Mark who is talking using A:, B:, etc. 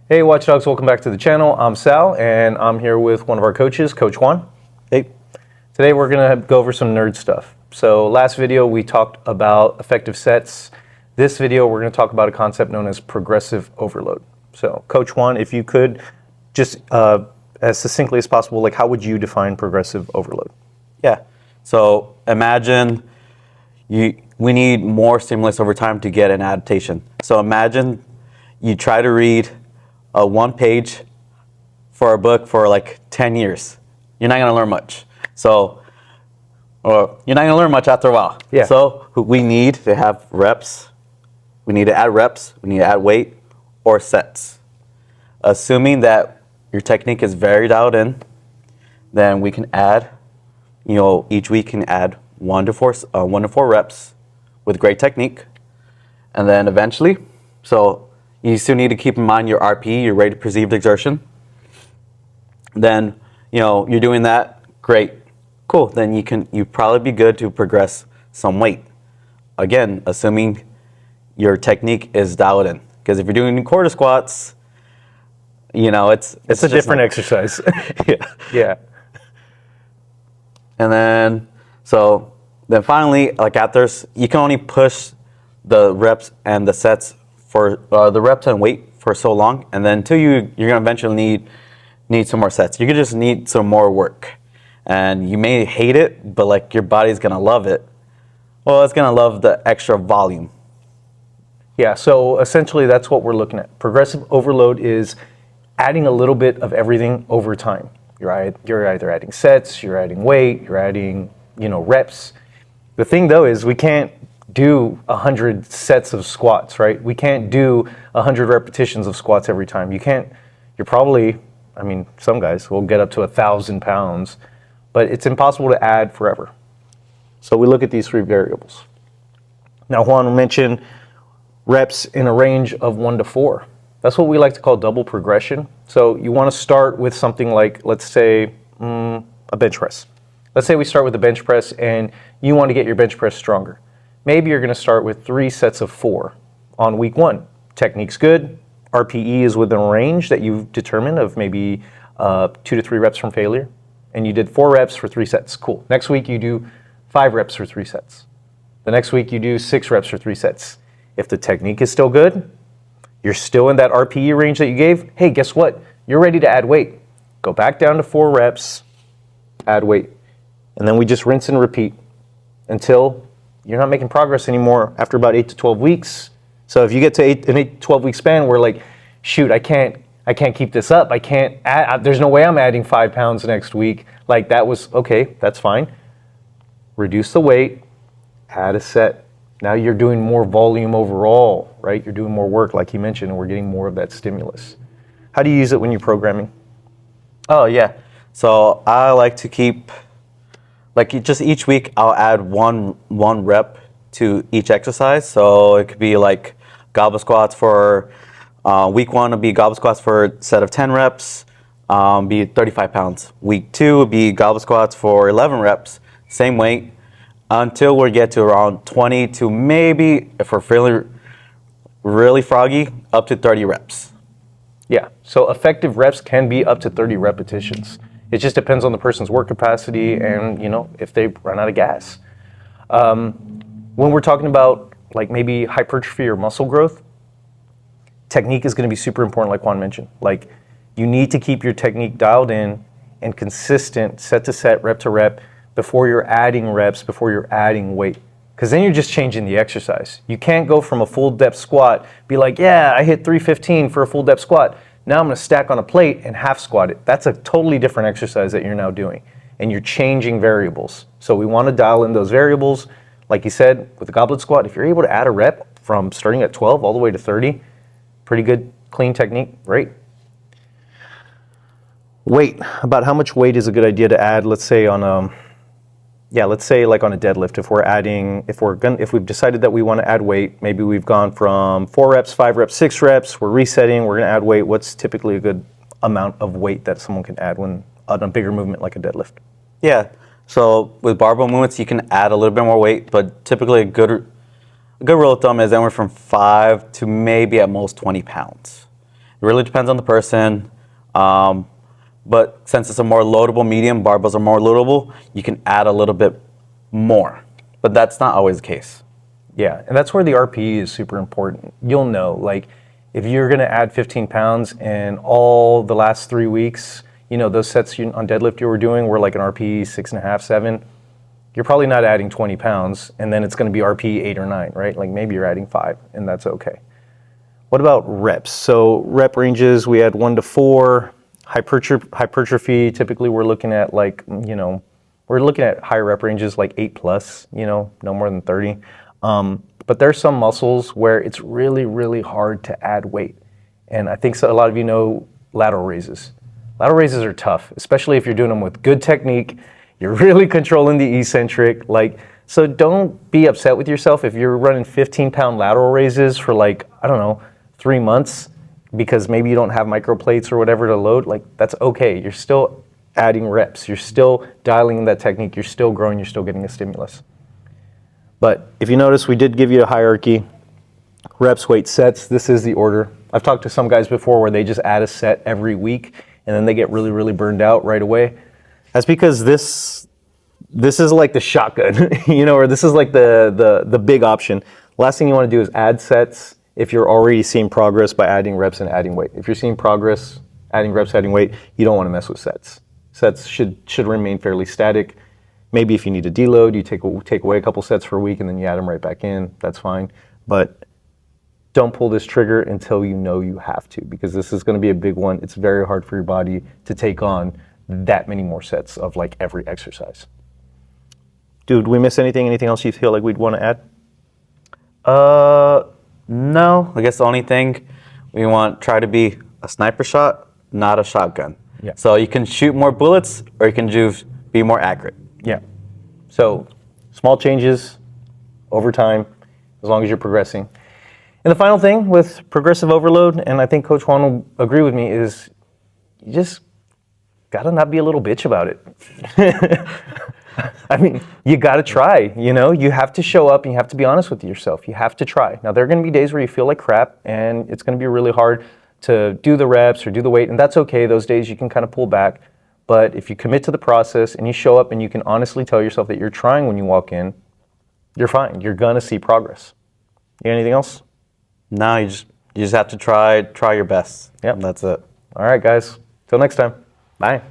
A: Hey Watchdogs, welcome back to the channel. I'm Sal, and I'm here with one of our coaches, Coach Juan.
B: Hey.
A: Today we're going to go over some nerd stuff. So last video we talked about effective sets. This video we're going to talk about a concept known as progressive overload. So Coach Juan, if you could just as succinctly as possible, like how would you define progressive overload?
B: Yeah. So imagine we need more stimulus over time to get an adaptation. So imagine you try to read one page for a book for like 10 years. You're not going to learn much. So you're not going to learn much after a while.
A: Yeah.
B: So we need to have reps. We need to add reps. We need to add weight or sets. Assuming that your technique is very dialed in, then we can add, each week can add 1 to 4 reps with great technique. And then eventually, so you still need to keep in mind your RPE, your rate of perceived exertion. Then, you're doing that, great, cool. Then you probably be good to progress some weight. Again, assuming your technique is dialed in. Because if you're doing quarter squats, it's
A: a different exercise. Yeah.
B: And then, finally, like after, you can only push the reps and the sets for the reps and weight for so long, and then until you're gonna eventually need some more sets. You could just need some more work, and you may hate it, but like your body's gonna love it. Well, it's gonna love the extra volume.
A: Yeah. So essentially, that's what we're looking at. Progressive overload is adding a little bit of everything over time. You're either adding sets, you're adding weight, you're adding, reps. The thing though is we can't do 100 sets of squats, right? We can't do 100 repetitions of squats every time. You're probably, some guys will get up to 1,000 pounds, but it's impossible to add forever. So we look at these 3 variables. Now Juan mentioned reps in a range of 1 to 4. That's what we like to call double progression. So you want to start with something like, let's say, a bench press. Let's say we start with a bench press and you want to get your bench press stronger. Maybe you're going to start with 3 sets of 4 on week 1. Technique's good. RPE is within a range that you've determined of maybe 2 to 3 reps from failure. And you did 4 reps for 3 sets. Cool. Next week you do 5 reps for 3 sets. The next week you do 6 reps for 3 sets. If the technique is still good, you're still in that RPE range that you gave, hey, guess what? You're ready to add weight. Go back down to 4 reps, add weight. And then we just rinse and repeat until you're not making progress anymore after about 8 to 12 weeks. So if you get to an 8 to 12 week span where like, shoot, I can't keep this up. I can't add, there's no way I'm adding 5 pounds next week. Like that was, okay, that's fine. Reduce the weight, add a set. Now you're doing more volume overall, right? You're doing more work, like you mentioned, and we're getting more of that stimulus. How do you use it when you're programming?
B: Oh, yeah. So I like to keep, just each week I'll add one rep to each exercise. So it could be like goblet squats for week 1 would be goblet squats for a set of 10 reps, be 35 pounds. Week 2 would be goblet squats for 11 reps, same weight, until we get to around 20 to maybe, if we're feeling really froggy, up to 30 reps.
A: Yeah, so effective reps can be up to 30 repetitions. It just depends on the person's work capacity and, if they run out of gas. When we're talking about like maybe hypertrophy or muscle growth, technique is going to be super important, like Juan mentioned. Like you need to keep your technique dialed in and consistent, set to set, rep to rep, before you're adding reps, before you're adding weight. Because then you're just changing the exercise. You can't go from a full depth squat, be like, yeah, I hit 315 for a full depth squat. Now I'm gonna stack on a plate and half squat it. That's a totally different exercise that you're now doing. And you're changing variables. So we wanna dial in those variables. Like you said, with the goblet squat, if you're able to add a rep from starting at 12 all the way to 30, pretty good, clean technique, right? Weight, about how much weight is a good idea to add, let's say on let's say like on a deadlift, if we've decided that we want to add weight, maybe we've gone from 4 reps, 5 reps, 6 reps, we're resetting, we're going to add weight. What's typically a good amount of weight that someone can add when on a bigger movement like a deadlift?
B: Yeah, so with barbell movements, you can add a little bit more weight, but typically a good rule of thumb is anywhere from 5 to maybe at most 20 pounds. It really depends on the person. But since it's a more loadable medium, barbells are more loadable, you can add a little bit more. But that's not always the case.
A: Yeah, and that's where the RPE is super important. You'll know, like, if you're going to add 15 pounds and all the last 3 weeks, you know, those sets on deadlift you were doing were like an RPE 6.5, 7, you're probably not adding 20 pounds, and then it's going to be RPE 8 or 9, right? Like maybe you're adding 5, and that's okay. What about reps? So rep ranges, we had 1 to 4. Hypertrophy, typically we're looking at like, you know, we're looking at higher rep ranges like 8 plus, you know, no more than 30. But there's some muscles where it's really, really hard to add weight. And I think a lot of you know lateral raises. Lateral raises are tough, especially if you're doing them with good technique. You're really controlling the eccentric. Like, so don't be upset with yourself if you're running 15-pound lateral raises for like, I don't know, 3 months because maybe you don't have microplates or whatever to load. Like, that's okay. You're still adding reps. You're still dialing in that technique. You're still growing. You're still getting a stimulus. But if you notice, we did give you a hierarchy. Reps, weight, sets. This is the order. I've talked to some guys before where they just add a set every week and then they get really, really burned out right away. That's because this is like the shotgun, you know, or this is like the big option. Last thing you want to do is add sets if you're already seeing progress by adding reps and adding weight. If you're seeing progress, adding reps, adding weight, you don't want to mess with sets. Sets should remain fairly static. Maybe if you need to deload, you take away a couple sets for a week and then you add them right back in. That's fine. But don't pull this trigger until you know you have to, because this is going to be a big one. It's very hard for your body to take on that many more sets of like every exercise. Dude, did we miss anything? Anything else you feel like we'd want to add?
B: No. I guess the only thing we want, try to be a sniper shot, not a shotgun.
A: Yeah.
B: So you can shoot more bullets or you can be more accurate.
A: Yeah. So small changes over time, as long as you're progressing. And the final thing with progressive overload, and I think Coach Juan will agree with me, is you just gotta not be a little bitch about it. I mean, you gotta try, you know? You have to show up and you have to be honest with yourself. You have to try. Now, there are gonna be days where you feel like crap and it's gonna be really hard to do the reps or do the weight, and that's okay. Those days you can kind of pull back. But if you commit to the process and you show up and you can honestly tell yourself that you're trying when you walk in, you're fine. You're gonna see progress. You got anything else?
B: No, you just have to try your best.
A: Yep.
B: That's it.
A: All right, guys. Till next time. Bye.